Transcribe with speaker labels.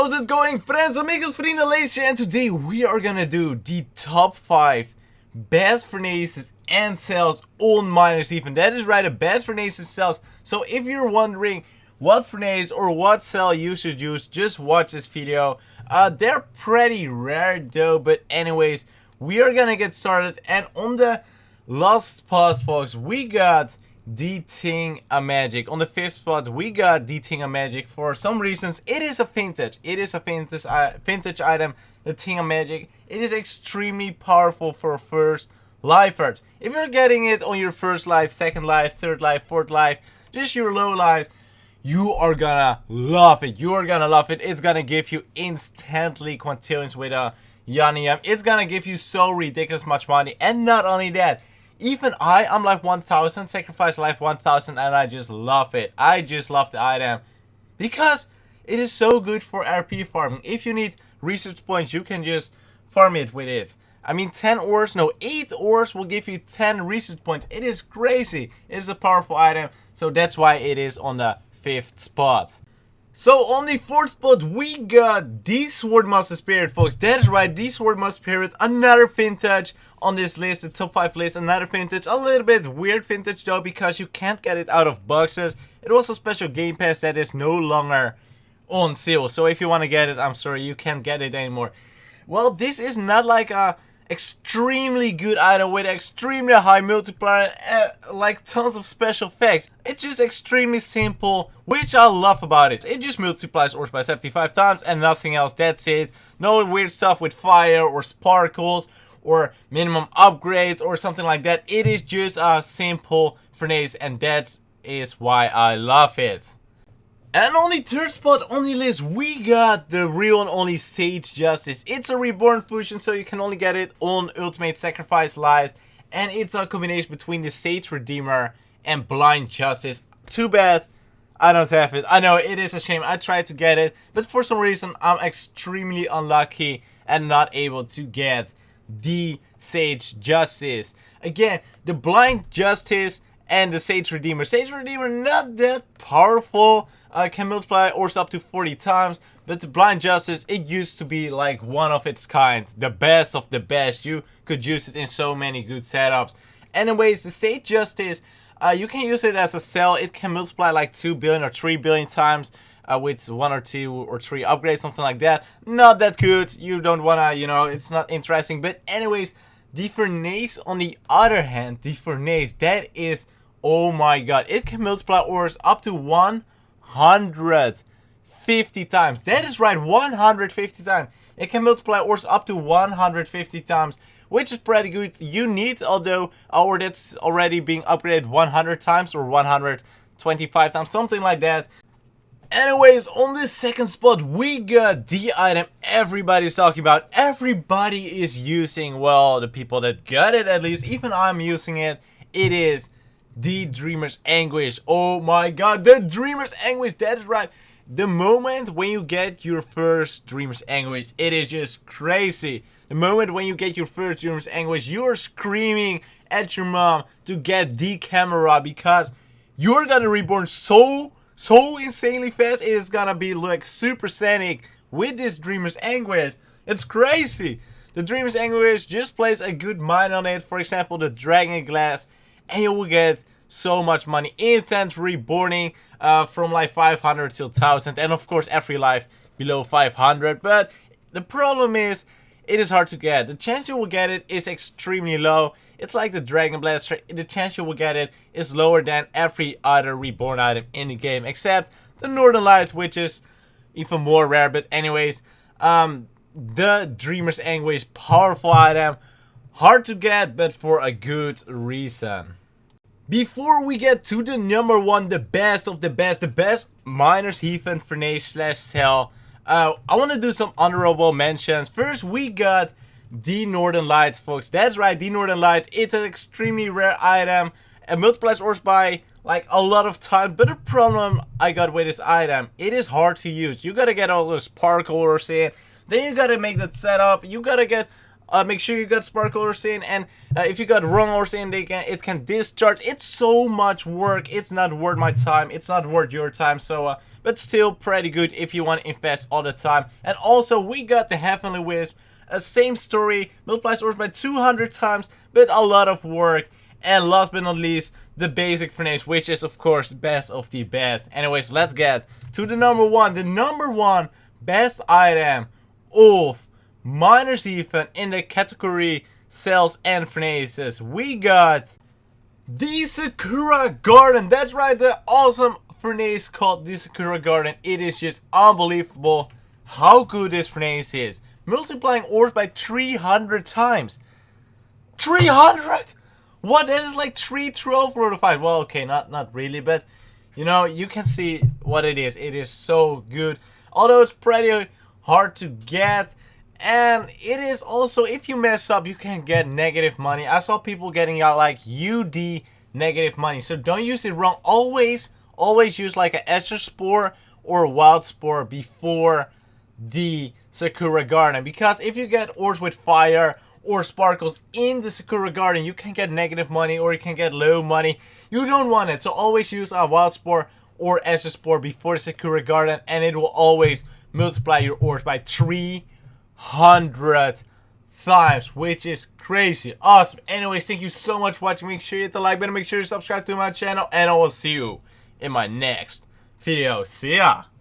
Speaker 1: How's it going, friends, amigos, vrienden, ladies, and today we are gonna do the top 5 best furnaces and cells on miners even. That is right, the best furnaces and cells. So if you're wondering what furnace or what cell you should use, just watch this video. They're pretty rare though, but anyways, we are gonna get started. And on the last spot, folks, we got the Ting a Magic. On the 5th spot, we got the Ting a Magic. For some reasons, it is a vintage. It is a vintage item, the Ting a Magic. It is extremely powerful for first lifers. If you're getting it on your first life, second life, third life, fourth life, just your low lives, you are gonna love it. You are gonna love it. It's gonna give you instantly quintillions with a Yanium. It's gonna give you so ridiculous much money. And not only that, even I'm like 1000, sacrifice life 1000, and I just love it. I just love the item because it is so good for RP farming. If you need research points, you can just farm it with it. I mean, 8 ores will give you 10 research points. It is crazy. It is a powerful item, so that's why it is on the 5th spot. So on the 4th spot, we got Deseword Master Spirit, folks. That is right, Deseword Master Spirit, another vintage on this list, the top 5 list, another vintage. A little bit weird vintage though, because you can't get it out of boxes. It was a special game pass that is no longer on sale. So if you want to get it, I'm sorry, you can't get it anymore. Well, this is not like a extremely good item with extremely high multiplier, like tons of special effects. It's just extremely simple, which I love about it. It just multiplies ores by 75 times and nothing else. That's it. No weird stuff with fire or sparkles or minimum upgrades or something like that. It is just a simple furnace, and that is why I love it. And on the 3rd spot on the list, we got the real and only Sage Justice. It's a reborn fusion, so you can only get it on Ultimate Sacrifice Lives. And it's a combination between the Sage Redeemer and Blind Justice. Too bad I don't have it. I know, it is a shame. I tried to get it, but for some reason I'm extremely unlucky and not able to get the Sage Justice. Again, the Blind Justice and the Sage Redeemer. Sage Redeemer, not that powerful. Can multiply ores up to 40 times, but the Blind Justice, it used to be like one of its kind, the best of the best. You could use it in so many good setups. Anyways, the Sage Justice, you can use it as a cell. It can multiply like 2 billion or 3 billion times with 1 or 2 or 3 upgrades, something like that. Not that good. You don't wanna, you know, it's not interesting. But anyways, the Furnace on the other hand, the Furnace, that is, oh my god, it can multiply ores up to 150 times. That is right, 150 times. It can multiply ores up to 150 times, which is pretty good. You need, although, or that's already being upgraded 100 times or 125 times, something like that. Anyways, on this 2nd spot, we got the item everybody's talking about. Everybody is using, well, the people that got it at least, even I'm using it. It is the Dreamer's Anguish. Oh my god, the Dreamer's Anguish, that is right. The moment when you get your first Dreamer's Anguish, it is just crazy. The moment when you get your first Dreamer's Anguish, you're screaming at your mom to get the camera, because you're gonna reborn so insanely fast. It is gonna be like supersonic with this Dreamer's Anguish. It's crazy. The Dreamer's Anguish just place a good mine on it, for example the Dragon Glass, and you will get so much money. Instant reborning from like 500 till 1000, and of course every life below 500. But the problem is, it is hard to get. The chance you will get it is extremely low. It's like the Dragon Blaster. The chance you will get it is lower than every other reborn item in the game, except the Northern Lights, which is even more rare. But anyways, the Dreamer's Anguish, powerful item, hard to get, but for a good reason. Before we get to the number 1, the best of the best miners heathen furnace slash cell, I want to do some honorable mentions. First, we got the Northern Lights, folks. That's right, the Northern Lights. It's an extremely rare item. It multiplies ores by like a lot of time, but the problem I got with this item, it is hard to use. You gotta get all those sparkle ores in, then you gotta make that setup, you gotta get Make sure you got sparkle ores in, and if you got wrong ores in, it can discharge. It's so much work. It's not worth my time. It's not worth your time. So, but still pretty good if you want to invest all the time. And also, we got the Heavenly Wisp. Same story, multiplies ores by 200 times, but a lot of work. And last but not least, the basic furnace, which is of course best of the best. Anyways, let's get to the number one. The number one best item of Miners Even in the category cells and furnaces. We got the Sakura Garden. That's right, the awesome furnace called the Sakura Garden. It is just unbelievable how good this furnace is. Multiplying ores by 300 times. 300! What? That is like 312 out of 5. Well, okay, not really, but you know, you can see what it is. It is so good. Although it's pretty hard to get. And it is also, if you mess up, you can get negative money. I saw people getting out like UD negative money. So don't use it wrong. Always use like a Escher Spore or a Wild Spore before the Sakura Garden. Because if you get ores with fire or sparkles in the Sakura Garden, you can get negative money or you can get low money. You don't want it. So always use a Wild Spore or Escher Spore before the Sakura Garden, and it will always multiply your ores by 300 times, which is crazy awesome. Anyways, thank you so much for watching. Make sure you hit the like button, make sure you subscribe to my channel, and I will see you in my next video. See ya.